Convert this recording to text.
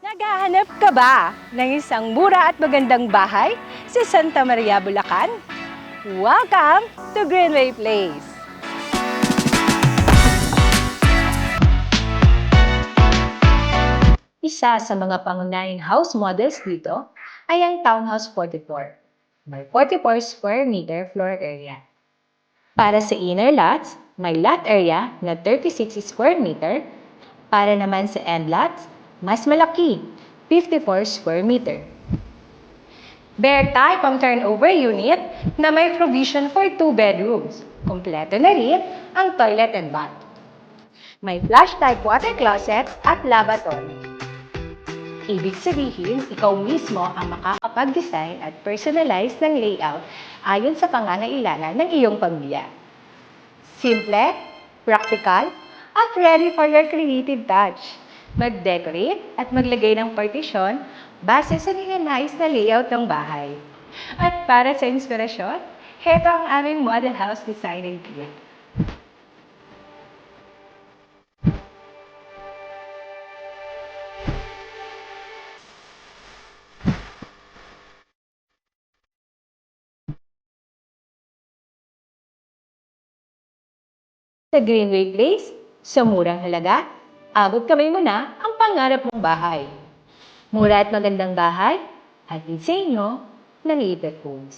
Naghahanap ka ba ng isang mura at magandang bahay sa Santa Maria, Bulacan? Welcome to Greenway Place! Isa sa mga pangunahing house models dito ay ang Townhouse 44. May 44 square meter floor area. Para sa inner lots, may lot area na 36 square meter. Para naman sa end lots, mas malaki, 54 square meter. Bear type ang turnover unit na may provision for 2 bedrooms. Kompleto na rin ang toilet and bath. May flush type water closet at lavatory. Ibig sabihin, ikaw mismo ang makakapag-design at personalize ng layout ayon sa pangangailangan ng iyong pamilya. Simple, practical, at ready for your creative touch. Mag-decorate at maglagay ng partition base sa ninanais na layout ng bahay. At para sa inspirasyon, heto ang aming model house design kit. Sa Greenway Place, sa murang halaga, abot kamay mo na ang pangarap mong bahay. Mura at magandang bahay, at sa inyo ng Libre Homes.